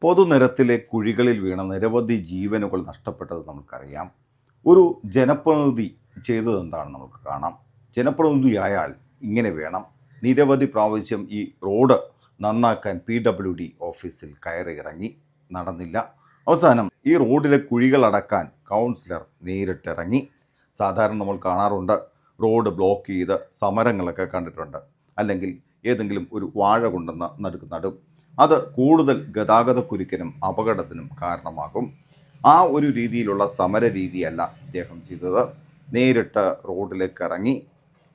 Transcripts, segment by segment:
പൊതുനിരത്തിലെ കുഴികളിൽ വീണ നിരവധി ജീവനുകൾ നഷ്ടപ്പെട്ടത് നമുക്കറിയാം. ഒരു ജനപ്രതിനിധി ചെയ്തതെന്താണ് നമുക്ക് കാണാം. ജനപ്രതിനിധിയായാൽ ഇങ്ങനെ വേണം. നിരവധി പ്രാവശ്യം ഈ റോഡ് നന്നാക്കാൻ PWD ഓഫീസിൽ കയറി ഇറങ്ങി, നടന്നില്ല. അവസാനം ഈ റോഡിലെ കുഴികളടക്കാൻ കൗൺസിലർ നേരിട്ടിറങ്ങി. സാധാരണ നമ്മൾ കാണാറുണ്ട്, റോഡ് ബ്ലോക്ക് ചെയ്ത് സമരങ്ങളൊക്കെ കണ്ടിട്ടുണ്ട്. അല്ലെങ്കിൽ ഏതെങ്കിലും ഒരു വാഴ കൊണ്ടുവന്ന് നടും. അത് കൂടുതൽ ഗതാഗതക്കുരുക്കിനും അപകടത്തിനും കാരണമാകും. ആ ഒരു രീതിയിലുള്ള സമര രീതിയല്ല അദ്ദേഹം ചെയ്തത്. നേരിട്ട് റോഡിലേക്ക് ഇറങ്ങി.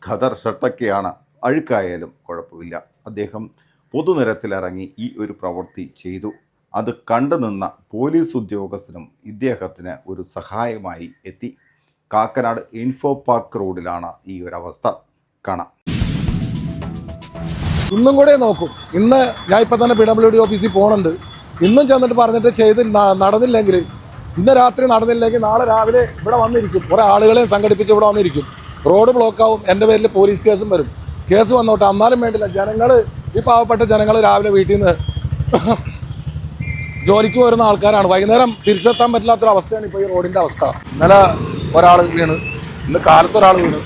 ഖദർ ഷർട്ടൊക്കെയാണ്, അഴുക്കായാലും കുഴപ്പമില്ല. അദ്ദേഹം പൊതുനിരത്തിലിറങ്ങി ഈ ഒരു പ്രവൃത്തി ചെയ്തു. അത് കണ്ടുനിന്ന പോലീസ് ഉദ്യോഗസ്ഥനും ഇദ്ദേഹത്തിന് ഒരു സഹായമായി എത്തി. കാക്കനാട് ഇൻഫോ പാർക്ക് റോഡിലാണ് ഈ ഒരു അവസ്ഥ. കാണാം. ഇന്നും കൂടെ നോക്കും. ഇന്ന് ഞാൻ ഇപ്പം തന്നെ PWD ഓഫീസിൽ പോകുന്നുണ്ട്. ഇന്നും ചെന്നിട്ട് പറഞ്ഞിട്ട് ചെയ്ത് നടന്നില്ലെങ്കിൽ, ഇന്ന് രാത്രി നടന്നില്ലെങ്കിൽ നാളെ രാവിലെ ഇവിടെ വന്നിരിക്കും. കുറേ ആളുകളെ സംഘടിപ്പിച്ച് ഇവിടെ വന്നിരിക്കും. റോഡ് ബ്ലോക്കാവും. എൻ്റെ പേരിൽ പോലീസ് കേസും വരും. കേസ് വന്നോട്ടെ, എന്നാലും വേണ്ടില്ല. ജനങ്ങൾ, ഈ പാവപ്പെട്ട ജനങ്ങൾ രാവിലെ വീട്ടിൽ നിന്ന് ജോലിക്ക് വരുന്ന ആൾക്കാരാണ്. വൈകുന്നേരം തിരിച്ചെത്താൻ പറ്റാത്തൊരു അവസ്ഥയാണ് ഇപ്പോൾ ഈ റോഡിൻ്റെ അവസ്ഥ. ഇന്നലെ ഒരാൾ വീണ്, ഇന്ന് കാലത്ത് ഒരാൾ വീണ്.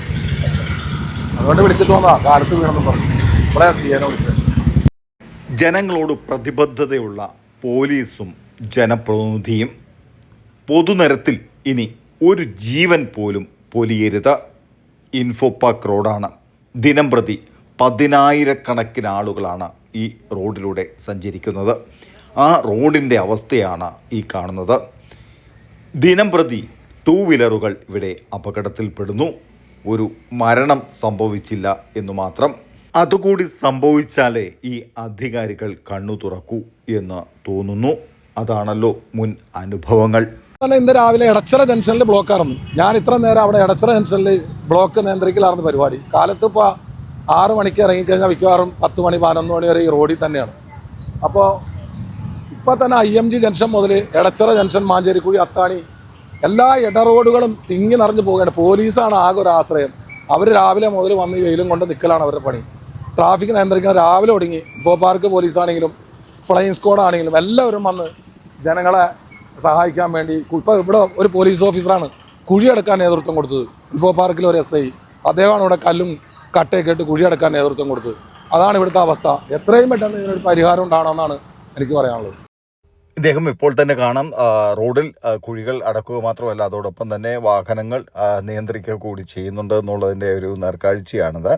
അതുകൊണ്ട് വിളിച്ചിട്ട് വന്നതാ, കാലത്ത് വീണെന്ന് പറഞ്ഞു. ഇവിടെ സിയനെ വിളിച്ചത്. ജനങ്ങളോട് പ്രതിബദ്ധതയുള്ള പോലീസും ജനപ്രതിനിധിയും പൊതുനിരത്തിൽ ഇനി ഒരു ജീവൻ പോലും പൊലിയരുത്. ഇൻഫോ പാർക്ക് റോഡാണ്. ദിനംപ്രതി 10,000-കണക്കിന് ആളുകളാണ് ഈ റോഡിലൂടെ സഞ്ചരിക്കുന്നത്. ആ റോഡിൻ്റെ അവസ്ഥയാണ് ഈ കാണുന്നത്. ദിനംപ്രതി 2 വീലറുകൾ ഇവിടെ അപകടത്തിൽപ്പെടുന്നു. ഒരു മരണം സംഭവിച്ചില്ല എന്ന് മാത്രം. അതുകൂടി സംഭവിച്ചാലേ ഈ അധികാരികൾ കണ്ണു തുറക്കൂ എന്ന് തോന്നുന്നു. അതാണല്ലോ മുൻ അനുഭവങ്ങൾ. ഇന്ന് രാവിലെ എടച്ചിറ ജംഗ്ഷനിൽ ബ്ലോക്കായിരുന്നു. ഞാൻ ഇത്ര നേരം അവിടെ എടച്ചിറ ജംഗ്ഷനിൽ ബ്ലോക്ക് നിയന്ത്രിക്കലായിരുന്നു പരിപാടി. കാലത്ത് ഇപ്പോൾ 6 മണിക്ക് ഇറങ്ങിക്കഴിഞ്ഞാൽ മിക്കവാറും 10 മണി 11 മണി വരെ ഈ റോഡിൽ തന്നെയാണ്. അപ്പോൾ ഇപ്പോൾ തന്നെ IMG ജംഗ്ഷൻ മുതൽ എടച്ചിറ ജംഗ്ഷൻ, മാഞ്ചേരിക്കുഴി, അത്താണി എല്ലാ ഇടറോഡുകളും തിങ്ങി നിറഞ്ഞു പോവുകയാണ്. പോലീസാണ് ആകെ ഒരു ആശ്രയം. അവർ രാവിലെ മുതൽ വന്ന് ഈ വെയിലും കൊണ്ട് നിൽക്കലാണ് അവരുടെ പണി. ട്രാഫിക് നിയന്ത്രിക്കുന്ന രാവിലെ ഒടുങ്ങി. ഇൻഫോ പാർക്ക് പോലീസാണെങ്കിലും ഫ്ലൈയിങ് സ്ക്വാഡാണെങ്കിലും എല്ലാവരും വന്ന് ജനങ്ങളെ സഹായിക്കാൻ വേണ്ടി. ഇപ്പോൾ ഇവിടെ ഒരു പോലീസ് ഓഫീസറാണ് കുഴിയെടുക്കാൻ നേതൃത്വം കൊടുത്തത്. ഇൻഫോ പാർക്കിൽ ഒരു SI, അദ്ദേഹമാണ് ഇവിടെ കല്ലും കട്ടയൊക്കെ ഇട്ട് കുഴിയെടുക്കാൻ നേതൃത്വം കൊടുത്തത്. അതാണ് ഇവിടുത്തെ അവസ്ഥ. എത്രയും പെട്ടെന്ന് ഇതിനൊരു പരിഹാരം ഉണ്ടാകണമെന്നാണ് എനിക്ക് പറയാനുള്ളത്. ഇദ്ദേഹം ഇപ്പോൾ തന്നെ കാണാം, റോഡിൽ കുഴികൾ അടക്കുക മാത്രമല്ല, അതോടൊപ്പം തന്നെ വാഹനങ്ങൾ നിയന്ത്രിക്കുക കൂടി ചെയ്യുന്നുണ്ട് എന്നുള്ളതിൻ്റെ ഒരു നേർക്കാഴ്ചയാണിത്.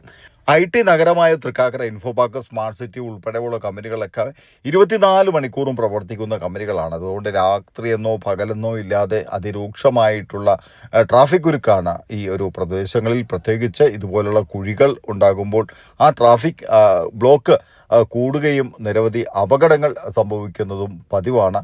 IT നഗരമായ Thrikkakara info park, smart city ഉൾപ്പെടെയുള്ള കമ്പനികളൊക്കെ 24 മണിക്കൂറും പ്രവർത്തിക്കുന്ന കമ്പനികളാണ്. അതുകൊണ്ട് രാത്രിയെന്നോ പകലെന്നോ ഇല്ലാതെ അതിരൂക്ഷമായിട്ടുള്ള ട്രാഫിക് കുരുക്കാണ് ഈ ഒരു പ്രദേശങ്ങളിൽ. പ്രത്യേകിച്ച് ഇതുപോലുള്ള കുഴികൾ ഉണ്ടാകുമ്പോൾ ആ ട്രാഫിക് ബ്ലോക്ക് കൂടുകയും നിരവധി അപകടങ്ങൾ സംഭവിക്കുന്നതും പതിവാണ്.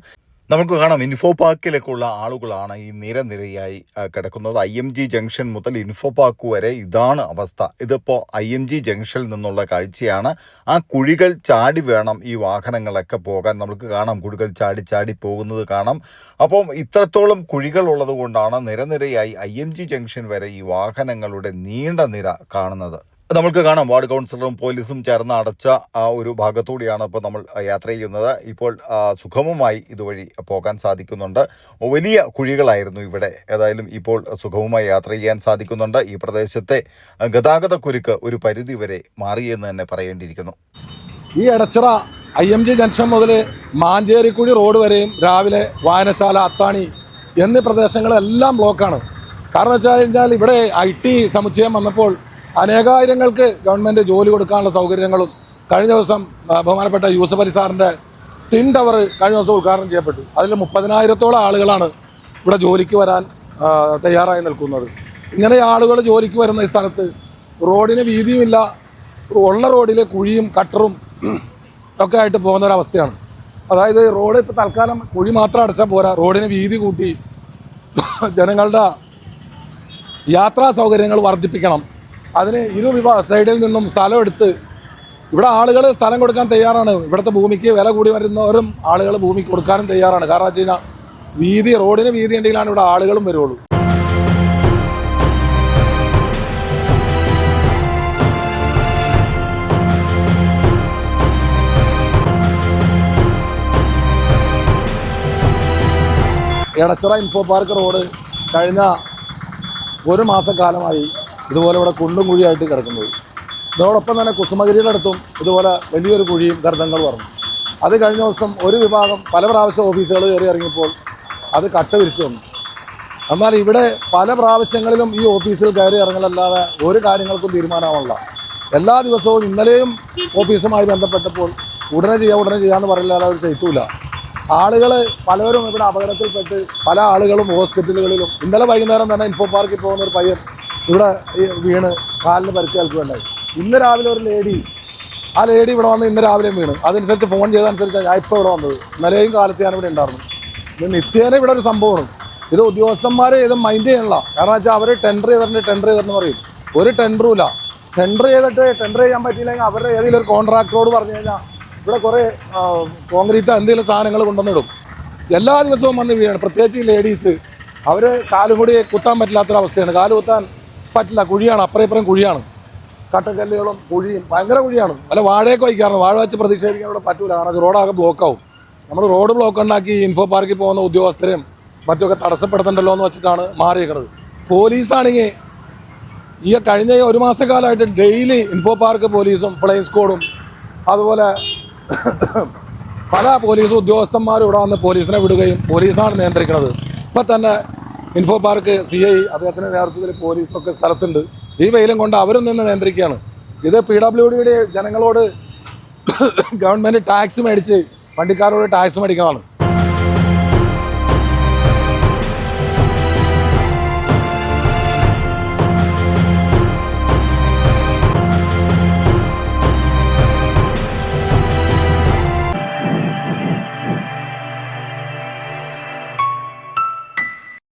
നമുക്ക് കാണാം, ഇൻഫോ പാർക്കിലേക്കുള്ള ആളുകളാണ് ഈ നിരയായി കിടക്കുന്നത്. IMG ജംഗ്ഷൻ മുതൽ ഇൻഫോ പാർക്ക് വരെ ഇതാണ് അവസ്ഥ. ഇതിപ്പോൾ IMG ജംഗ്ഷനിൽ നിന്നുള്ള കാഴ്ചയാണ്. ആ കുഴികൾ ചാടി വേണം ഈ വാഹനങ്ങളൊക്കെ പോകാൻ. നമുക്ക് കാണാം, കുഴികൾ ചാടി പോകുന്നത് കാണാം. അപ്പം ഇത്രത്തോളം കുഴികൾ ഉള്ളത് കൊണ്ടാണ് നിരയായി IMG ജംഗ്ഷൻ വരെ ഈ വാഹനങ്ങളുടെ നീണ്ട നിര കാണുന്നത്. നമുക്ക് കാണാം, വാർഡ് കൗൺസിലറും പോലീസും ചേർന്ന് അടച്ച ആ ഒരു ഭാഗത്തൂടെയാണ് ഇപ്പോൾ നമ്മൾ യാത്ര ചെയ്യുന്നത്. ഇപ്പോൾ സുഗമമായി ഇതുവഴി പോകാൻ സാധിക്കുന്നുണ്ട്. വലിയ കുഴികളായിരുന്നു ഇവിടെ. ഏതായാലും ഇപ്പോൾ സുഗമമായി യാത്ര ചെയ്യാൻ സാധിക്കുന്നുണ്ട്. ഈ പ്രദേശത്തെ ഗതാഗതക്കുരുക്ക് ഒരു പരിധി വരെ മാറിയെന്ന് തന്നെ പറയേണ്ടിയിരിക്കുന്നു. ഈ എടച്ചിറ IMG ജംഗ്ഷൻ മുതൽ മാഞ്ചേരിക്കുഴി റോഡ് വരെയും രാവിലെ വായനശാല, അത്താണി എന്നീ പ്രദേശങ്ങളെല്ലാം ബ്ലോക്കാണ്. കാരണം വെച്ച് കഴിഞ്ഞാൽ ഇവിടെ IT സമുച്ചയം വന്നപ്പോൾ അനേകായിരങ്ങൾക്ക് ഗവൺമെൻറ് ജോലി കൊടുക്കാനുള്ള സൗകര്യങ്ങളും, കഴിഞ്ഞ ദിവസം ബഹുമാനപ്പെട്ട യൂസഫ് അലി സാറിൻ്റെ ടിൻ ടവർ കഴിഞ്ഞ ദിവസം ഉദ്ഘാടനം ചെയ്യപ്പെട്ടു. അതിൽ 30,000-ഓളം ആളുകളാണ് ഇവിടെ ജോലിക്ക് വരാൻ തയ്യാറായി നിൽക്കുന്നത്. ഇങ്ങനെ ആളുകൾ ജോലിക്ക് വരുന്ന ഈ സ്ഥലത്ത് റോഡിന് വീതിയുമില്ല. ഉള്ള റോഡിൽ കുഴിയും കട്ടറും ഒക്കെ ആയിട്ട് പോകുന്ന ഒരവസ്ഥയാണ്. അതായത് റോഡ് ഇപ്പോൾ തൽക്കാലം കുഴി മാത്രം അടച്ചാൽ പോരാ, റോഡിന് വീതി കൂട്ടി ജനങ്ങളുടെ യാത്രാ സൗകര്യങ്ങൾ വർദ്ധിപ്പിക്കണം. അതിന് സൈഡിൽ നിന്നും സ്ഥലം എടുത്ത് ഇവിടെ ആളുകൾ സ്ഥലം കൊടുക്കാൻ തയ്യാറാണ്. ഇവിടുത്തെ ഭൂമിക്ക് വില കൂടി വരുന്നവരും ആളുകൾ ഭൂമി കൊടുക്കാനും തയ്യാറാണ്. കാരണം വെച്ച് കഴിഞ്ഞാൽ റോഡിന് വീതി ഉണ്ടെങ്കിലാണ് ഇവിടെ ആളുകളും വരുള്ളൂ. എടച്ചിറ ഇൻഫോ പാർക്ക് റോഡ് കഴിഞ്ഞ ഒരു മാസക്കാലമായി ഇതുപോലെ ഇവിടെ കുണ്ടും കുഴിയായിട്ട് കിടക്കുന്നത്. ഇതോടൊപ്പം തന്നെ കുസുമഗിരിയുടെ അടുത്തും ഇതുപോലെ വലിയൊരു കുഴിയും ഗർത്തങ്ങൾ പറഞ്ഞു. അത് കഴിഞ്ഞ ദിവസം ഒരു വിഭാഗം പല പ്രാവശ്യം ഓഫീസുകൾ കയറി ഇറങ്ങിയപ്പോൾ അത് കട്ട വിരിച്ചു വന്നു. എന്നാൽ ഇവിടെ പല പ്രാവശ്യങ്ങളിലും ഈ ഓഫീസിൽ കയറി ഇറങ്ങലല്ലാതെ ഒരു കാര്യങ്ങൾക്കും തീരുമാനമാണല്ല. എല്ലാ ദിവസവും ഇന്നലെയും ഓഫീസുമായി ബന്ധപ്പെട്ടപ്പോൾ ഉടനെ ചെയ്യാമെന്ന് പറയില്ലാതെ അവർ ചെയ്യൂല. ആളുകൾ പലവരും ഇവിടെ അപകടത്തിൽപ്പെട്ട് പല ആളുകളും ഹോസ്പിറ്റലുകളിലും, ഇന്നലെ വൈകുന്നേരം തന്നെ ഇൻഫോ പാർക്കിൽ പോകുന്ന ഒരു പയ്യൻ ഇവിടെ വീണ് കാലിന് പരിക്കേൽക്കുകയുണ്ടായി. ഇന്ന് രാവിലെ ഒരു ലേഡി ഇവിടെ വന്ന് ഇന്ന് രാവിലെയും വീണ്. അതനുസരിച്ച് ഫോൺ ചെയ്തതനുസരിച്ച് ഞാൻ ഇപ്പോൾ ഇവിടെ വന്നത്. ഇന്നലെയും കാലത്ത് ഞാനിവിടെ ഉണ്ടായിരുന്നു. ഇത് നിത്യേന ഇവിടെ ഒരു സംഭവമാണ്. ഇത് ഉദ്യോഗസ്ഥന്മാർ ഇത് മൈൻഡ് ചെയ്യണില്ല. കാരണം വെച്ചാൽ അവർ ടെൻഡർ ചെയ്തിട്ട് പറയും. ഒരു ടെൻഡറുമില്ല. ടെൻഡർ ചെയ്യാൻ പറ്റിയില്ലെങ്കിൽ അവരുടെ ഏതെങ്കിലും ഒരു കോൺട്രാക്ടറോട് പറഞ്ഞു കഴിഞ്ഞാൽ ഇവിടെ കുറേ കോൺക്രീറ്റ് എന്തെങ്കിലും സാധനങ്ങൾ കൊണ്ടുവന്നിടും. എല്ലാ ദിവസവും വന്ന് വീഴാണ്. പ്രത്യേകിച്ച് ഈ ലേഡീസ്, അവർ കാലും കൂടി കുത്താൻ പറ്റില്ലാത്തൊരവസ്ഥയാണ്. കാല് കുത്താൻ പറ്റില്ല, കുഴിയാണ്, അപ്പുറം കുഴിയാണ്, കട്ടക്കല്ലുകളും കുഴിയും ഭയങ്കര കുഴിയാണ്. വല്ല വാഴയൊക്കെ വയ്ക്കാറുണ്ട്. വാഴ വെച്ച് പ്രതിഷേധിക്കാൻ ഇവിടെ പറ്റൂല. കാരണം റോഡാകെ ബ്ലോക്കാവും. നമ്മൾ റോഡ് ബ്ലോക്ക് ഉണ്ടാക്കി ഇൻഫോ പാർക്കിൽ പോകുന്ന ഉദ്യോഗസ്ഥരെയും മറ്റൊക്കെ തടസ്സപ്പെടുത്തണ്ടല്ലോ എന്ന് വെച്ചിട്ടാണ് മാറിയേക്കുന്നത്. പോലീസാണെങ്കിൽ ഈ കഴിഞ്ഞ ഒരു മാസക്കാലമായിട്ട് ഡെയിലി ഇൻഫോ പാർക്ക് പോലീസും ഫ്ലൈയിങ് സ്ക്വാഡും അതുപോലെ പല പോലീസ് ഉദ്യോഗസ്ഥന്മാരും ഇവിടെ വന്ന് പോലീസിനെ വിടുകയും പോലീസാണ് നിയന്ത്രിക്കുന്നത്. ഇപ്പം തന്നെ ഇൻഫോ പാർക്ക് CI അദ്ദേഹത്തിൻ്റെ നേതൃത്വത്തിൽ പോലീസൊക്കെ സ്ഥലത്തുണ്ട്. ഈ വെയിലും കൊണ്ട് അവരും നിന്ന് നിയന്ത്രിക്കുകയാണ്. ഇത് PWDയുടെ ജനങ്ങളോട് ഗവൺമെൻറ് ടാക്സ് മേടിച്ച് വണ്ടിക്കാരോട് ടാക്സ് മേടിക്കുന്നതാണ്.